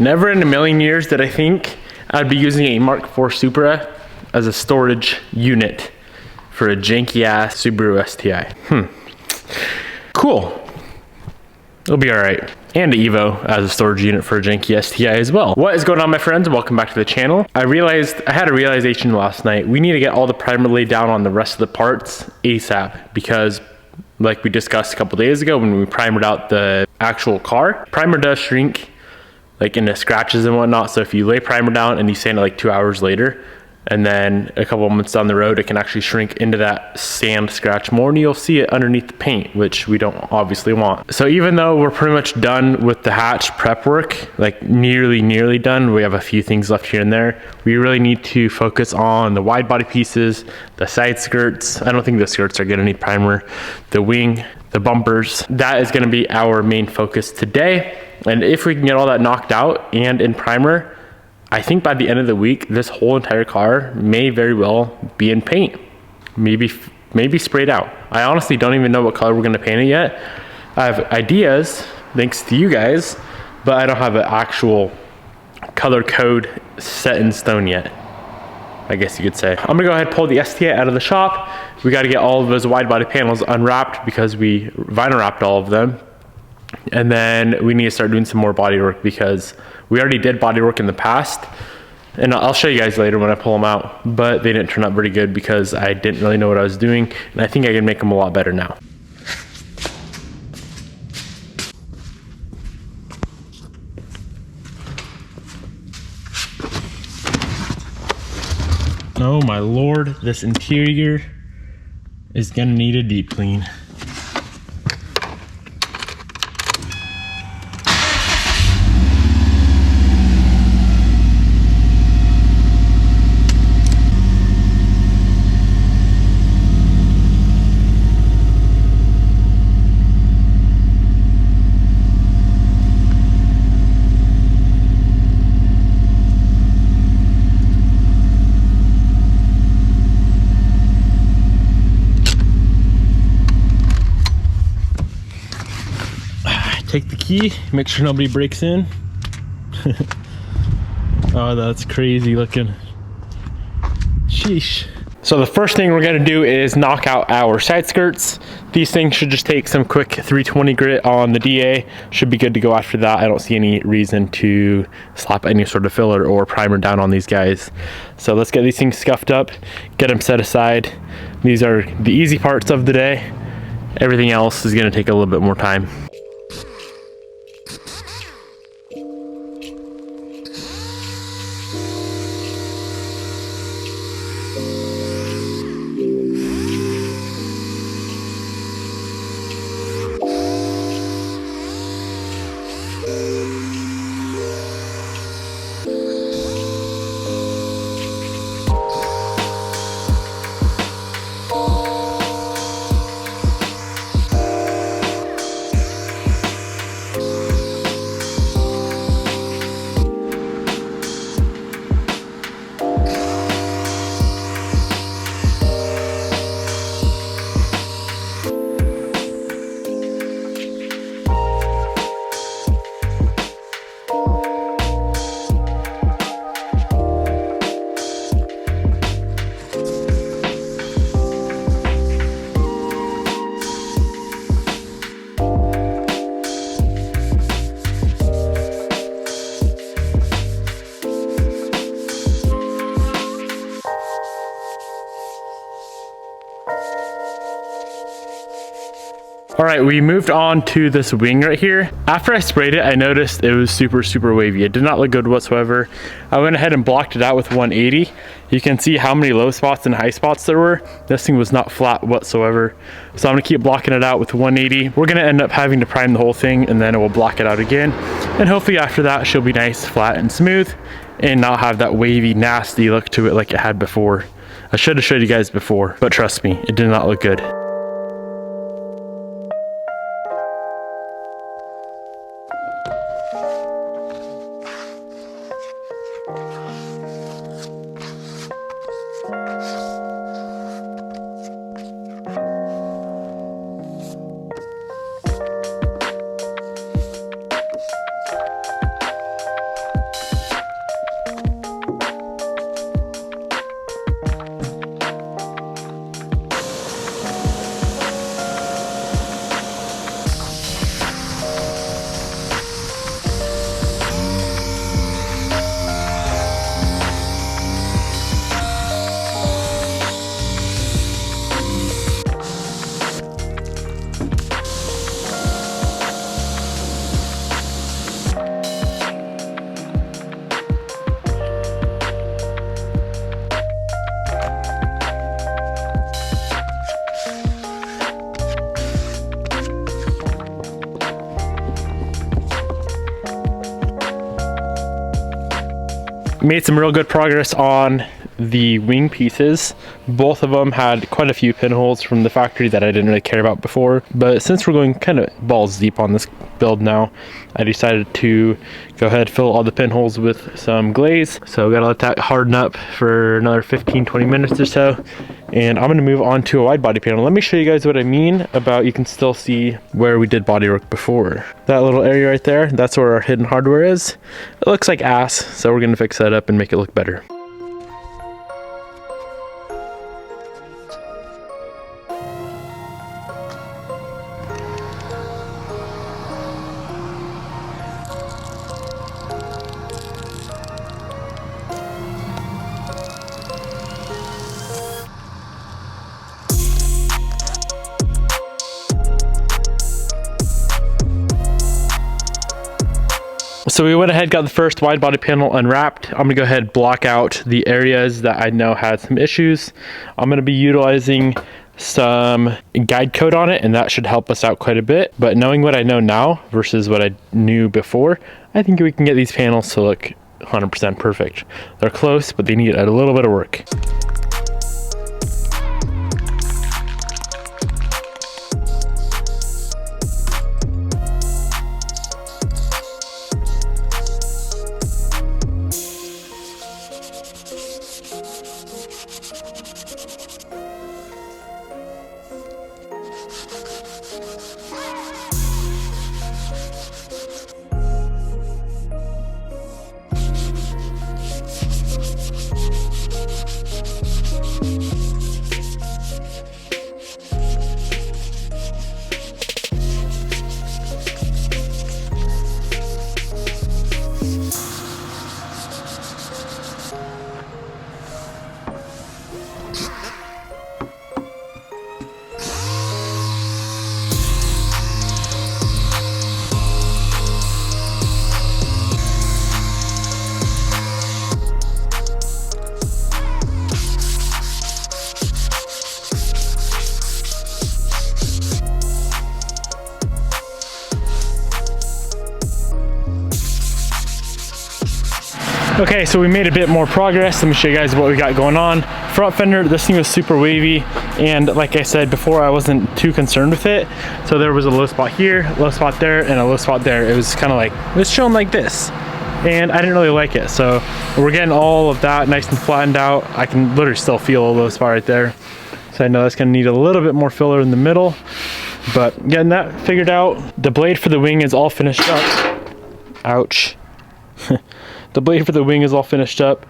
Never in a million years did I think I'd be using a Mark IV Supra as a storage unit for a janky ass Subaru STI. Cool. It'll be all right. And the Evo as a storage unit for a janky STI as well. What is going on, my friends? Welcome back to the channel. I had a realization last night. We need to get all the primer laid down on the rest of the parts ASAP, because like we discussed a couple days ago when we primered out the actual car, primer does shrink like into scratches and whatnot. So if you lay primer down and you sand it like 2 hours later, and then a couple of months down the road, it can actually shrink into that sand scratch more, and you'll see it underneath the paint, which we don't obviously want. So even though we're pretty much done with the hatch prep work, like nearly done, we have a few things left here and there. We really need to focus on the wide body pieces, the side skirts. I don't think the skirts are gonna need primer. The wing, the bumpers, that is gonna be our main focus today. And if we can get all that knocked out and in primer, I think by the end of the week, this whole entire car may very well be in paint. Maybe sprayed out. I honestly don't even know what color we're gonna paint it yet. I have ideas, thanks to you guys, but I don't have an actual color code set in stone yet, I guess you could say. I'm gonna go ahead and pull the STI out of the shop. We gotta get all of those wide body panels unwrapped because we vinyl wrapped all of them. And then we need to start doing some more body work because we already did body work in the past, and I'll show you guys later when I pull them out, but they didn't turn out very good because I didn't really know what I was doing, and I think I can make them a lot better now. Oh my Lord, this interior is gonna need a deep clean. Take the key, make sure nobody breaks in. Oh, that's crazy looking. Sheesh. So the first thing we're gonna do is knock out our side skirts. These things should just take some quick 320 grit on the DA. Should be good to go after that. I don't see any reason to slap any sort of filler or primer down on these guys. So let's get these things scuffed up, get them set aside. These are the easy parts of the day. Everything else is gonna take a little bit more time. All right, we moved on to this wing right here. After I sprayed it, I noticed it was super wavy. It did not look good whatsoever. I went ahead and blocked it out with 180. You can see how many low spots and high spots there were. This thing was not flat whatsoever. So I'm gonna keep blocking it out with 180. We're gonna end up having to prime the whole thing, and then it will block it out again. And hopefully after that, she'll be nice, flat, and smooth, and not have that wavy, nasty look to it like it had before. I should have showed you guys before, but trust me, it did not look good. Made some real good progress on the wing pieces. Both of them had quite a few pinholes from the factory that I didn't really care about before, but since we're going kind of balls deep on this build now, I decided to go ahead and fill all the pinholes with some glaze. So we gotta let that harden up for another 15-20 minutes or so, and I'm gonna move on to a wide body panel. Let me show you guys what I mean about, you can still see where we did bodywork before. That little area right there, that's where our hidden hardware is. It looks like ass, so we're gonna fix that up and make it look better. So we went ahead, got the first wide body panel unwrapped. I'm gonna go ahead and block out the areas that I know had some issues. I'm gonna be utilizing some guide code on it, and that should help us out quite a bit. But knowing what I know now versus what I knew before, I think we can get these panels to look 100% perfect. They're close, but they need a little bit of work. Okay, so we made a bit more progress. Let me show you guys what we got going on. Front fender, this thing was super wavy, and like I said before, I wasn't too concerned with it. So there was a low spot here, low spot there, and a low spot there. It was kind of like, it was showing like this, and I didn't really like it. So we're getting all of that nice and flattened out. I can literally still feel a low spot right there. So I know that's gonna need a little bit more filler in the middle, but getting that figured out. The blade for the wing is all finished up. Ouch. The blade for the wing is all finished up.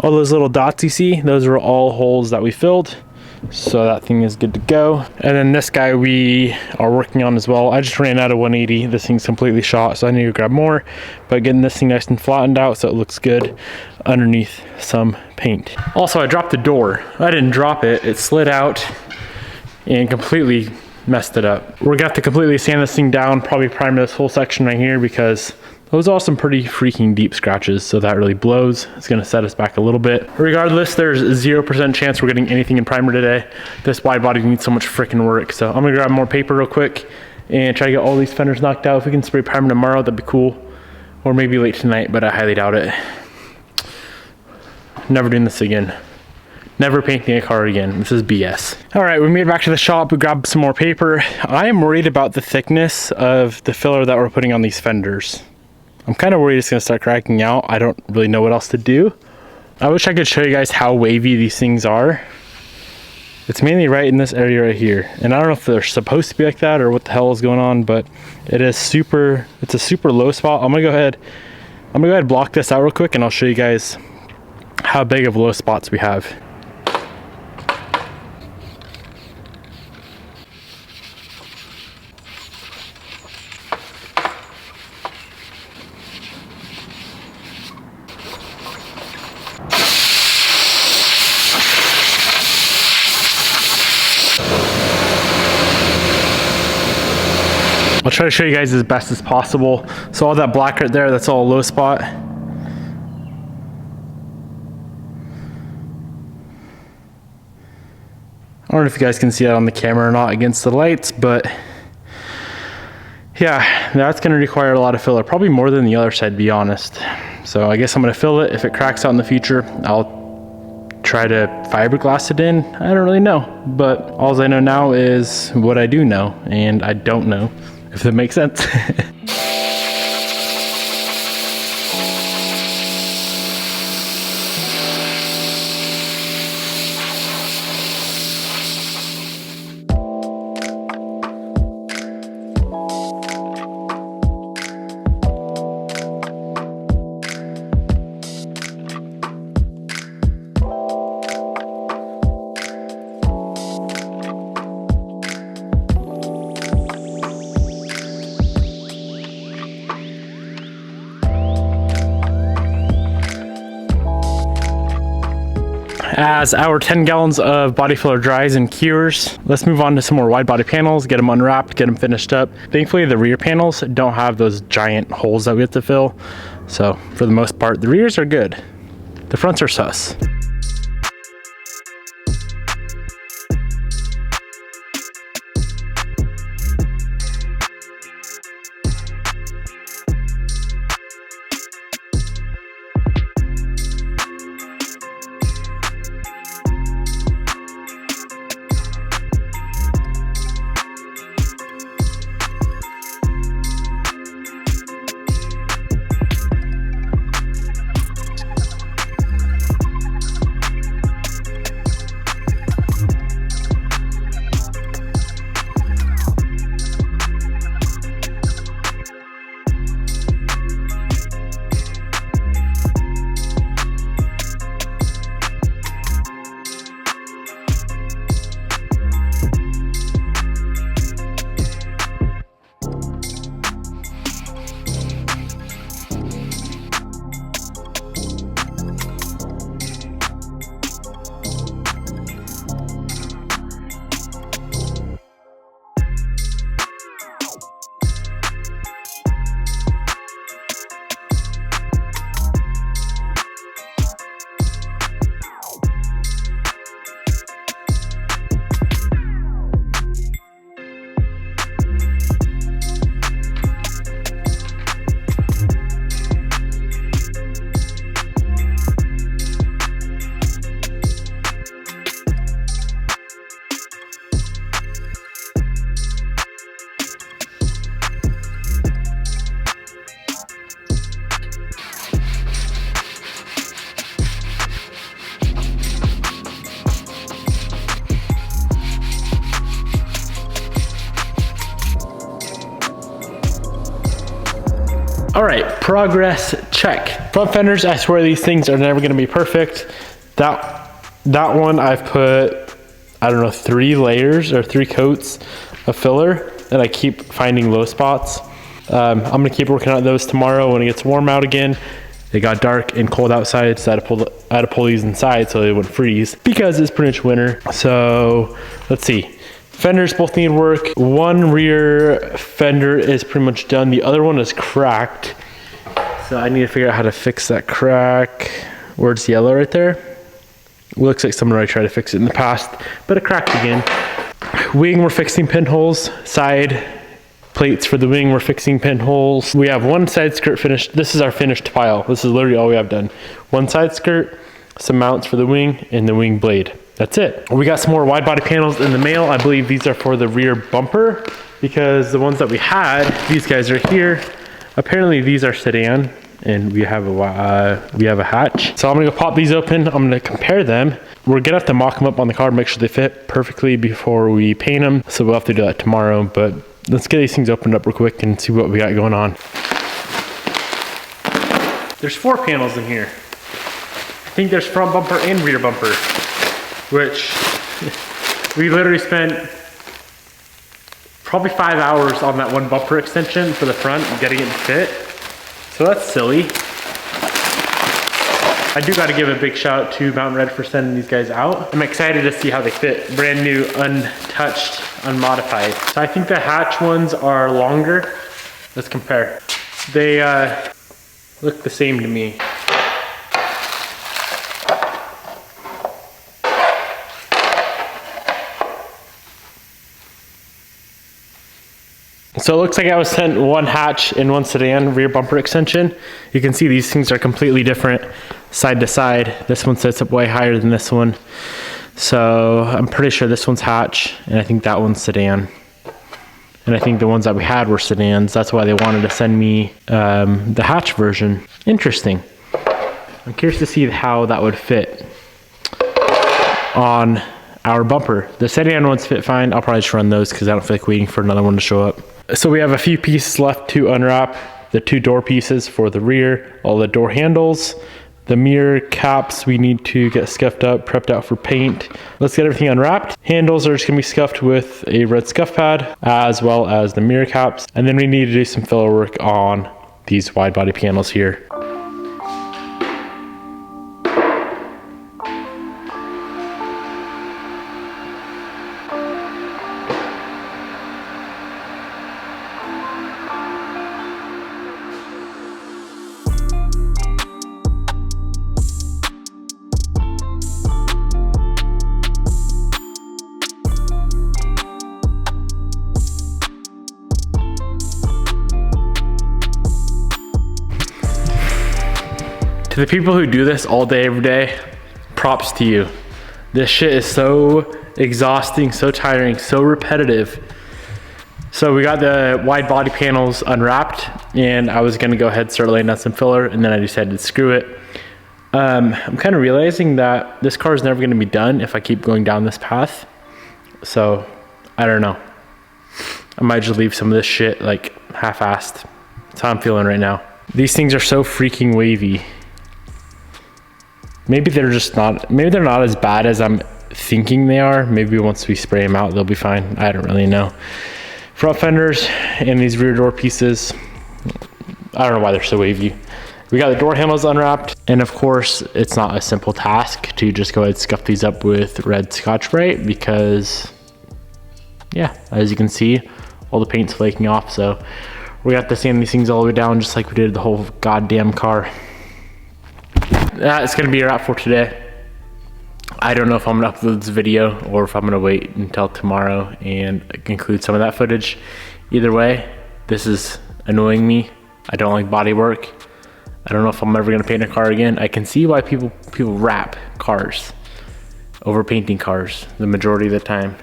All those little dots you see, those are all holes that we filled. So that thing is good to go. And then this guy we are working on as well. I just ran out of 180. This thing's completely shot, so I need to grab more. But getting this thing nice and flattened out so it looks good underneath some paint. Also, I dropped the door. I didn't drop it. It slid out and completely messed it up. We're gonna have to completely sand this thing down, probably primer this whole section right here, because those are some pretty freaking deep scratches, so that really blows. It's gonna set us back a little bit. Regardless, there's 0% chance we're getting anything in primer today. This wide body needs so much freaking work. So I'm gonna grab more paper real quick and try to get all these fenders knocked out. If we can spray primer tomorrow, that'd be cool. Or maybe late tonight, but I highly doubt it. Never doing this again. Never painting a car again. This is BS. All right, we made it back to the shop. We grabbed some more paper. I am worried about the thickness of the filler that we're putting on these fenders. I'm kind of worried it's gonna start cracking out. I don't really know what else to do. I wish I could show you guys how wavy these things are. It's mainly right in this area right here. And I don't know if they're supposed to be like that or what the hell is going on, but it is super, it's a super low spot. I'm gonna go ahead and block this out real quick, and I'll show you guys how big of low spots we have. I'll try to show you guys as best as possible. So all that black right there, that's all a low spot. I don't know if you guys can see that on the camera or not against the lights, but Yeah, that's gonna require a lot of filler, probably more than the other side, to be honest. So I guess I'm gonna fill it. If it cracks out in the future, I'll try to fiberglass it in. I don't really know, but all I know now is what I do know, and I don't know, if that makes sense. As our 10 gallons of body filler dries and cures, let's move on to some more wide body panels, get them unwrapped, get them finished up. Thankfully, the rear panels don't have those giant holes that we have to fill. So for the most part, the rears are good. The fronts are sus. All right, progress check. Front fenders, I swear these things are never gonna be perfect. That one I've put, I don't know, 3 layers or 3 coats of filler, and I keep finding low spots. I'm gonna keep working on those tomorrow when it gets warm out again. It got dark and cold outside, so I had to pull these inside so they wouldn't freeze because it's pretty much winter. So let's see. Fenders both need work. One rear fender is pretty much done. The other one is cracked. So I need to figure out how to fix that crack where it's yellow right there. Looks like someone already tried to fix it in the past, but it cracked again. Wing, we're fixing pinholes. Side plates for the wing, we're fixing pinholes. We have one side skirt finished. This is our finished pile. This is literally all we have done. One side skirt, some mounts for the wing, and the wing blade. That's it. We got some more wide body panels in the mail. I believe these are for the rear bumper because the ones that we had, these guys are here. Apparently these are sedan and we have a hatch. So I'm gonna go pop these open. I'm gonna compare them. We're gonna have to mock them up on the car, make sure they fit perfectly before we paint them. So we'll have to do that tomorrow, but let's get these things opened up real quick and see what we got going on. There's 4 panels in here. I think there's front bumper and rear bumper, which we literally spent probably 5 hours on that one bumper extension for the front, getting it to fit. So that's silly. I do got to give a big shout out to Mountain Red for sending these guys out. I'm excited to see how they fit. Brand new, untouched, unmodified. So I think the hatch ones are longer. Let's compare. They look the same to me. So it looks like I was sent one hatch and one sedan rear bumper extension. You can see these things are completely different side to side. This one sits up way higher than this one. So I'm pretty sure this one's hatch and I think that one's sedan. And I think the ones that we had were sedans. That's why they wanted to send me the hatch version. Interesting. I'm curious to see how that would fit on our bumper. The sedan ones fit fine. I'll probably just run those because I don't feel like waiting for another one to show up. So we have a few pieces left to unwrap. The 2 door pieces for the rear, all the door handles, the mirror caps we need to get scuffed up, prepped out for paint. Let's get everything unwrapped. Handles are just gonna be scuffed with a red scuff pad, as well as the mirror caps. And then we need to do some filler work on these wide body panels here. To the people who do this all day, every day, props to you. This shit is so exhausting, so tiring, so repetitive. So we got the wide body panels unwrapped and I was gonna go ahead and start laying down some filler and then I decided to screw it. I'm kind of realizing that this car is never gonna be done if I keep going down this path. So I don't know. I might just leave some of this shit like half-assed. That's how I'm feeling right now. These things are so freaking wavy. Maybe they're not as bad as I'm thinking they are. Maybe once we spray them out, they'll be fine. I don't really know. Front fenders and these rear door pieces, I don't know why they're so wavy. We got the door handles unwrapped. And of course, it's not a simple task to just go ahead and scuff these up with red Scotch-Brite because, yeah, as you can see, all the paint's flaking off. So we have to sand these things all the way down just like we did the whole goddamn car. That's gonna be a wrap for today. I don't know if I'm gonna upload this video or if I'm gonna wait until tomorrow and include some of that footage. Either way, this is annoying me. I don't like body work. I don't know if I'm ever gonna paint a car again. I can see why people wrap cars over painting cars the majority of the time.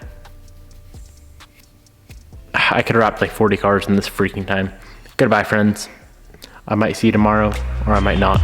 I could wrap like 40 cars in this freaking time. Goodbye, friends. I might see you tomorrow or I might not.